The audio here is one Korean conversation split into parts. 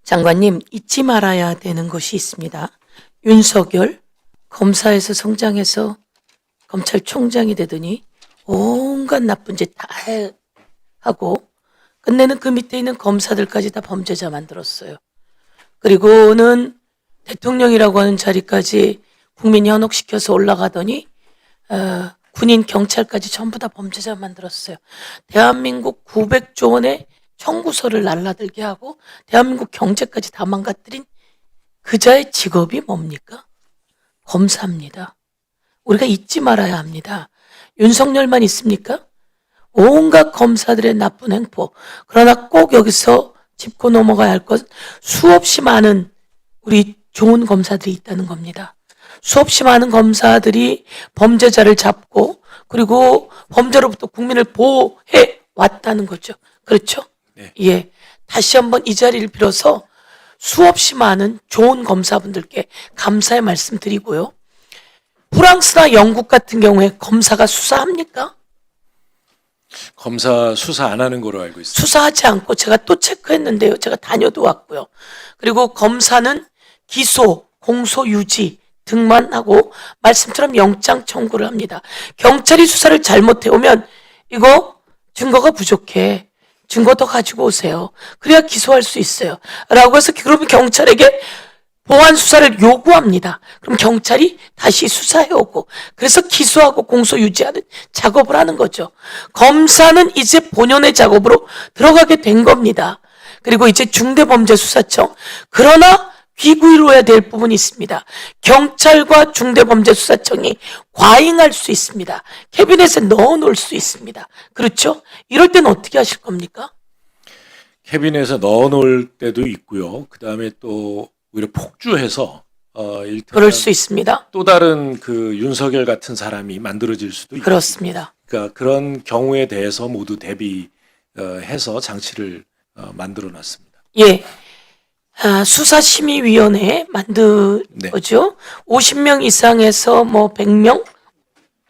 장관님, 잊지 말아야 되는 것이 있습니다. 윤석열 검사에서 성장해서 검찰총장이 되더니 온갖 나쁜 짓 다 하고 끝내는 그 밑에 있는 검사들까지 다 범죄자 만들었어요. 그리고는 대통령이라고 하는 자리까지 국민 현혹시켜서 올라가더니 군인 경찰까지 전부 다 범죄자 만들었어요. 대한민국 900조 원의 청구서를 날라들게 하고 대한민국 경제까지 다 망가뜨린 그자의 직업이 뭡니까? 검사입니다. 우리가 잊지 말아야 합니다. 윤석열만 있습니까? 온갖 검사들의 나쁜 행포. 그러나 꼭 여기서 짚고 넘어가야 할 것은 수없이 많은 우리 좋은 검사들이 있다는 겁니다. 수없이 많은 검사들이 범죄자를 잡고 그리고 범죄로부터 국민을 보호해 왔다는 거죠. 그렇죠? 네. 예. 다시 한번 이 자리를 빌어서 수없이 많은 좋은 검사분들께 감사의 말씀 드리고요. 프랑스나 영국 같은 경우에 검사가 수사합니까? 검사 수사 안 하는 거로 알고 있습니다. 수사하지 않고 제가 또 체크했는데요. 제가 다녀도 왔고요. 그리고 검사는 기소, 공소 유지 등만 하고 말씀처럼 영장 청구를 합니다. 경찰이 수사를 잘못해오면 이거 증거가 부족해. 증거 더 가지고 오세요. 그래야 기소할 수 있어요. 라고 해서 그러면 경찰에게 보완 수사를 요구합니다. 그럼 경찰이 다시 수사해오고 그래서 기소하고 공소 유지하는 작업을 하는 거죠. 검사는 이제 본연의 작업으로 들어가게 된 겁니다. 그리고 이제 중대범죄수사청. 그러나 귀구이로야 될 부분이 있습니다. 경찰과 중대범죄수사청이 과잉할 수 있습니다. 캐비넷에 넣어놓을 수 있습니다. 그렇죠? 이럴 때는 어떻게 하실 겁니까? 캐비넷에 넣어놓을 때도 있고요. 그 다음에 또 오히려 폭주해서 그럴 수 있습니다. 또 다른 그 윤석열 같은 사람이 만들어질 수도 있습니다. 그렇습니다. 그러니까 그런 경우에 대해서 모두 대비해서 장치를 만들어놨습니다. 예. 수사심의위원회 만든 네. 거죠. 50명 이상에서 뭐 100명,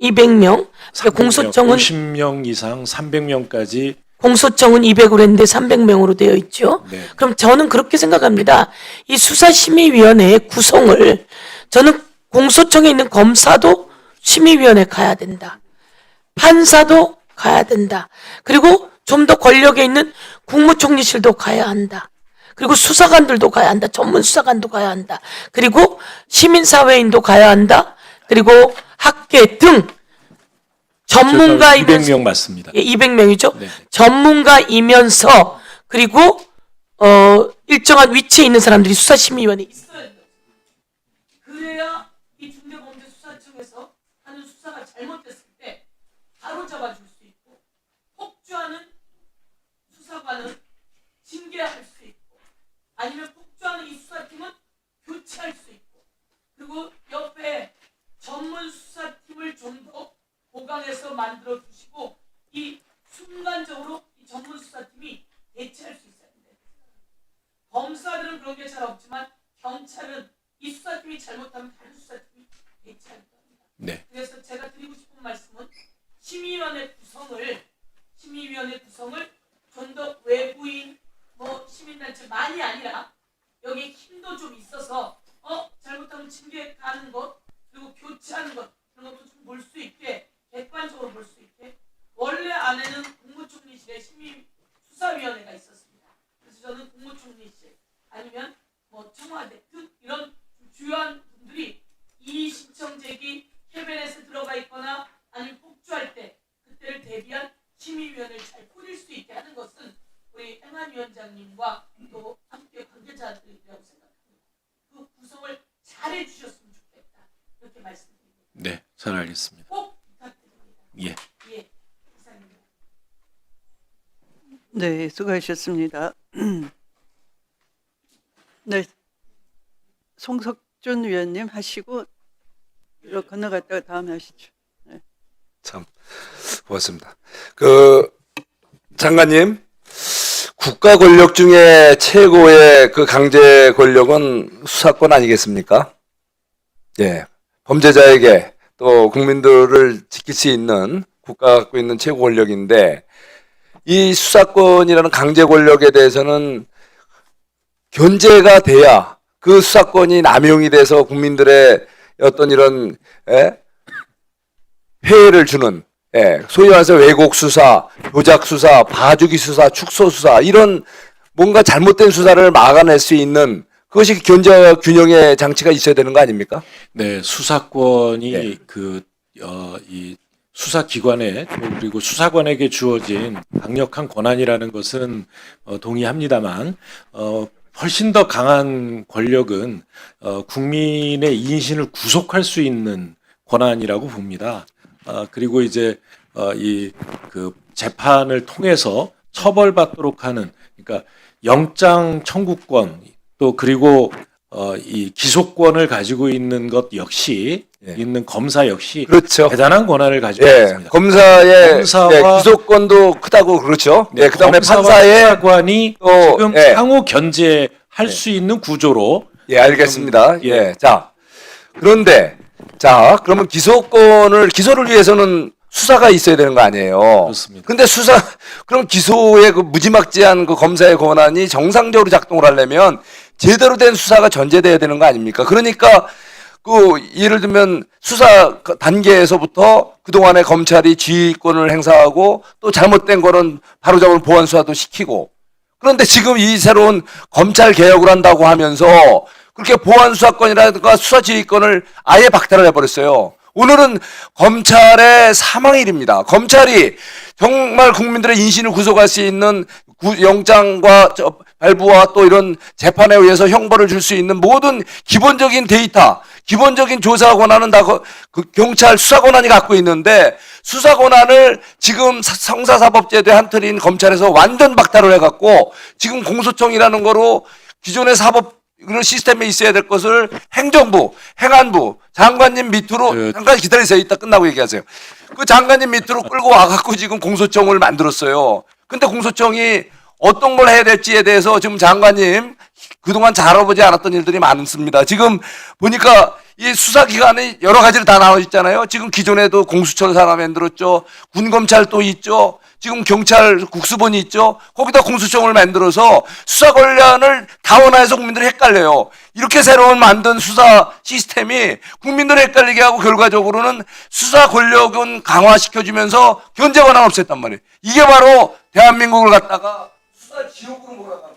200명. 공소청은 50명 이상 300명까지. 공소청은 200으로 했는데 300명으로 되어 있죠. 네. 그럼 저는 그렇게 생각합니다. 이 수사심의위원회의 구성을 저는 공소청에 있는 검사도 심의위원회 가야 된다. 판사도 가야 된다. 그리고 좀 더 권력에 있는 국무총리실도 가야 한다. 그리고 수사관들도 가야 한다. 전문 수사관도 가야 한다. 그리고 시민사회인도 가야 한다. 그리고 학계 등 전문가이면서 200명 맞습니다. 예, 200명이죠. 네. 전문가이면서 그리고 일정한 위치에 있는 사람들이 수사심의위원회에 있어야 돼요. 그래야 이 중대범죄수사청에서 하는 수사가 잘못됐을 때 바로 잡아줄 수 있고 폭주하는 수사관은 징계할 수 있고 아니면 폭주하는 이 수사팀은 교체할 수 있고 그리고 옆에 전문 수사팀을 좀 더 보강해서 만들어 주시고 이 순간적으로 이 전문 수사팀이 대체할 수 있어야 됩니다. 검사들은 그런 게 잘 없지만 경찰은 이 수사팀이 잘못하면 다른 수사팀이 대체할 겁니다. 네. 그래서 제가 드리고 싶은 말씀은 심의위원회 구성을 좀 더 외부인 뭐 시민단체 많이 아니라 여기 힘도 좀 있어서 잘못하면 징계 가는 것 그리고 교체하는 것 그런 것도 좀 볼 수 있게 객관적으로 볼 수 있게 원래 안에는 국무총리실에 심의수사위원회가 있었습니다. 그래서 저는 국무총리실 아니면 뭐 청와대 등 이런 주요한 분들이 이 신청 제기 캐비넷에 들어가 있거나 아니면 폭주할 때 그때를 대비한 심의위원회를 잘 꾸릴 수 있게 하는 것은 우리 행안 위원장님과 또 함께 관계자들이라고 생각합니다. 그 구성을 잘 해주셨으면 좋겠다 이렇게 말씀드립니다. 네, 잘 알겠습니다. 꼭 부탁드립니다. 예. 예, 이상입니다. 네, 수고하셨습니다. 네, 송석준 위원님 하시고 건너갔다가 다음에 하시죠. 네. 참 고맙습니다. 장관님, 국가 권력 중에 최고의 그 강제 권력은 수사권 아니겠습니까? 예, 범죄자에게 또 국민들을 지킬 수 있는 국가가 갖고 있는 최고 권력인데 이 수사권이라는 강제 권력에 대해서는 견제가 돼야 그 수사권이 남용이 돼서 국민들의 어떤 이런 폐해를 주는 소위 말해서 왜곡 수사, 조작 수사, 봐주기 수사, 축소 수사 이런 뭔가 잘못된 수사를 막아낼 수 있는 그것이 견제와 균형의 장치가 있어야 되는 거 아닙니까? 네, 수사권이 네. 이 수사기관에 그리고 수사관에게 주어진 강력한 권한이라는 것은 동의합니다만 훨씬 더 강한 권력은 국민의 인신을 구속할 수 있는 권한이라고 봅니다. 그리고 이제 이 그 재판을 통해서 처벌받도록 하는 그러니까 영장 청구권 또 그리고 이 기소권을 가지고 있는 것 역시 예. 있는 검사 역시 그렇죠. 대단한 권한을 가지고 예, 있습니다. 검사의 검사와- 기소권도 크다고 그렇죠. 네, 그다음에 검사와 판사의 수사관이 또, 지금 예. 상호 견제할 수 있는 구조로 알겠습니다. 예. 예, 자 그런데 자 그러면 기소를 위해서는 수사가 있어야 되는 거 아니에요? 그렇습니다. 근데 그럼 기소의 그 무지막지한 그 검사의 권한이 정상적으로 작동을 하려면 제대로 된 수사가 전제돼야 되는 거 아닙니까? 그러니까 그 예를 들면 수사 단계에서부터 그동안에 검찰이 지휘권을 행사하고 또 잘못된 거는 바로잡을 보완 수사도 시키고 그런데 지금 이 새로운 검찰 개혁을 한다고 하면서 그렇게 보완 수사권이라든가 수사 지휘권을 아예 박탈을 해버렸어요. 오늘은 검찰의 사망일입니다. 검찰이 정말 국민들의 인신을 구속할 수 있는 영장과 발부와 또 이런 재판에 의해서 형벌을 줄 수 있는 모든 기본적인 데이터, 기본적인 조사 권한은 다 그 경찰 수사 권한이 갖고 있는데 수사 권한을 지금 형사사법제도의 한 틀인 검찰에서 완전 박탈을 해갖고 지금 공소청이라는 거로 기존의 사법 그런 시스템에 있어야 될 것을 행정부, 행안부, 장관님 밑으로 잠깐 기다리세요. 이따 끝나고 얘기하세요. 그 장관님 밑으로 끌고 와갖고 지금 공소청을 만들었어요. 근데 공소청이 어떤 걸 해야 될지에 대해서 지금 장관님 그동안 잘해보지 않았던 일들이 많습니다. 지금 보니까 이 수사기관이 여러 가지로 다 나와 있잖아요. 지금 기존에도 공수처를 하나 만들었죠. 군검찰 또 있죠. 지금 경찰 국수본이 있죠. 거기다 공수청을 만들어서 수사 권한을 다원화해서 국민들이 헷갈려요. 이렇게 새로운 만든 수사 시스템이 국민들을 헷갈리게 하고 결과적으로는 수사 권력은 강화시켜주면서 견제 권한 없앴단 말이에요. 이게 바로 대한민국을 갖다가 수사 지옥으로 몰아가고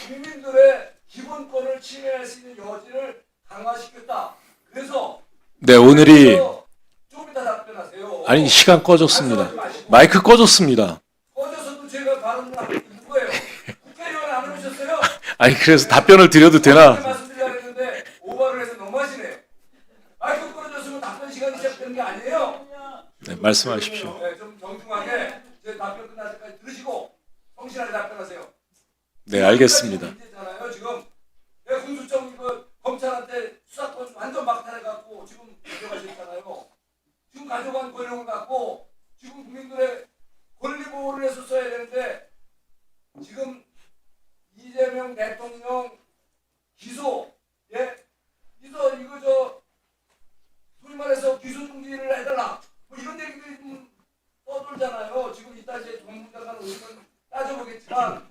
국민들의 기본권을 침해할 수 있는 여지를 강화시켰다. 그래서 네, 오늘이 좀 이따 답변하세요. 아니 시간 꺼졌습니다. 마이크 꺼졌습니다. 꺼져서도 제가 발언을 하고 있는 거예요. 국회의원 안 해보셨어요? 아니 그래서 답변을 드려도 되나? 말씀드리려고 했는데 오버를 해서 너무하시네. 마이크 꺼졌으면 답변 시간이 시작되는 게 아니에요. 네, 말씀하십시오. 네, 좀 정중하게 제 답변 끝날 때까지 들으시고 성실하게 답변하세요. 네, 알겠습니다. 문제잖아요, 지금. 공수청 이거 검찰한테 수사권 완전 박탈해갖고 지금 가져가셨잖아요. 지금 가져간 권력을 갖고 지금 국민들의 권리 보호를 해서 써야 되는데 지금 이재명 대통령 기소, 이거 소위 말해서 기소 중지를 해달라. 뭐 이런 얘기들이 좀 떠돌잖아요. 지금 이따 이제 정부장관 의견 따져보겠지만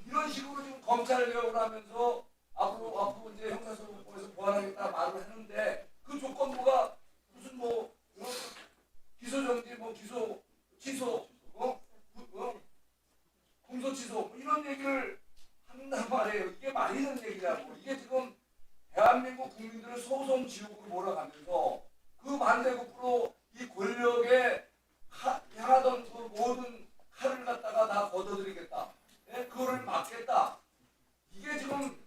이런 식으로 지금 검찰 개혁을 하면서 앞으로 이제 형사소송법에서 보완하겠다 말을 했는데 그 조건부가 무슨 기소 정지, 기소 취소, 공소 취소 뭐 이런 얘기를 한단 말이에요. 이게 말이 되는 얘기라고. 이게 지금 대한민국 국민들을 소송 지옥으로 몰아가면서 그 반대급부로 이 권력에 향하던 그 모든 칼을 갖다가 다 걷어들이겠다. 그거를 막겠다. 이게 지금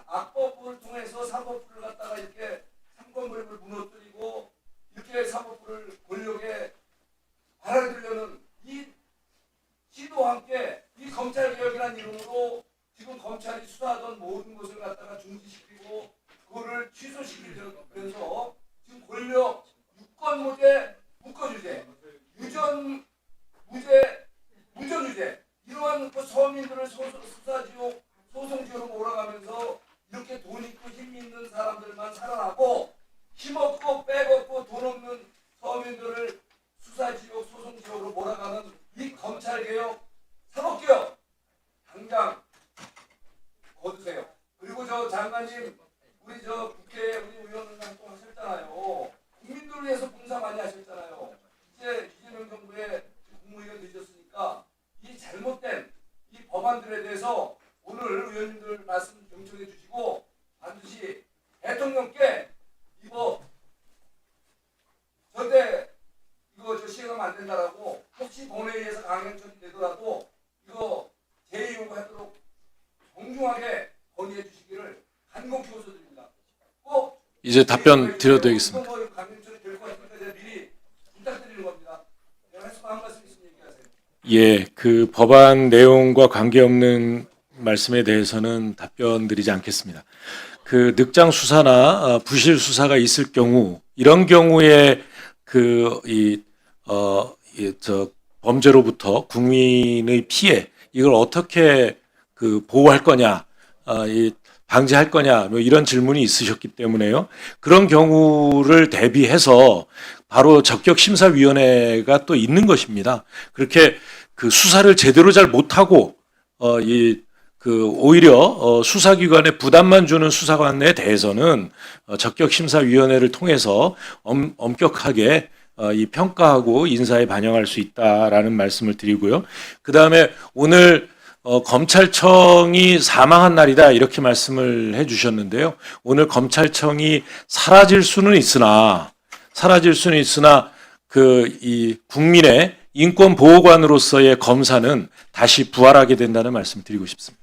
악법을 통해서 사법부를 갖다가 이렇게 삼권분립을 무너뜨리고 이렇게 사법부를 권력에 알아들려는 이 시도와 함께 이 검찰개혁이라는 이름으로 지금 검찰이 수사하던 모든 것을 갖다가 중지시키고 그거를 취소시키면서 지금 권력 이제 답변 드려도 되겠습니까? 예, 그 법안 내용과 관계없는 말씀에 대해서는 답변 드리지 않겠습니다. 그 늑장 수사나 부실 수사가 있을 경우 이런 경우에 범죄로부터 국민의 피해 이걸 어떻게 그 보호할 거냐, 방지할 거냐 뭐 이런 질문이 있으셨기 때문에요. 그런 경우를 대비해서 바로 적격심사위원회가 또 있는 것입니다. 그렇게 수사를 제대로 잘 못하고 오히려 수사기관에 부담만 주는 수사관에 대해서는 적격심사위원회를 통해서 엄격하게 평가하고 인사에 반영할 수 있다라는 말씀을 드리고요. 그 다음에 오늘 검찰청이 사망한 날이다 이렇게 말씀을 해주셨는데요. 오늘 검찰청이 사라질 수는 있으나 이 국민의 인권보호관으로서의 검사는 다시 부활하게 된다는 말씀 드리고 싶습니다.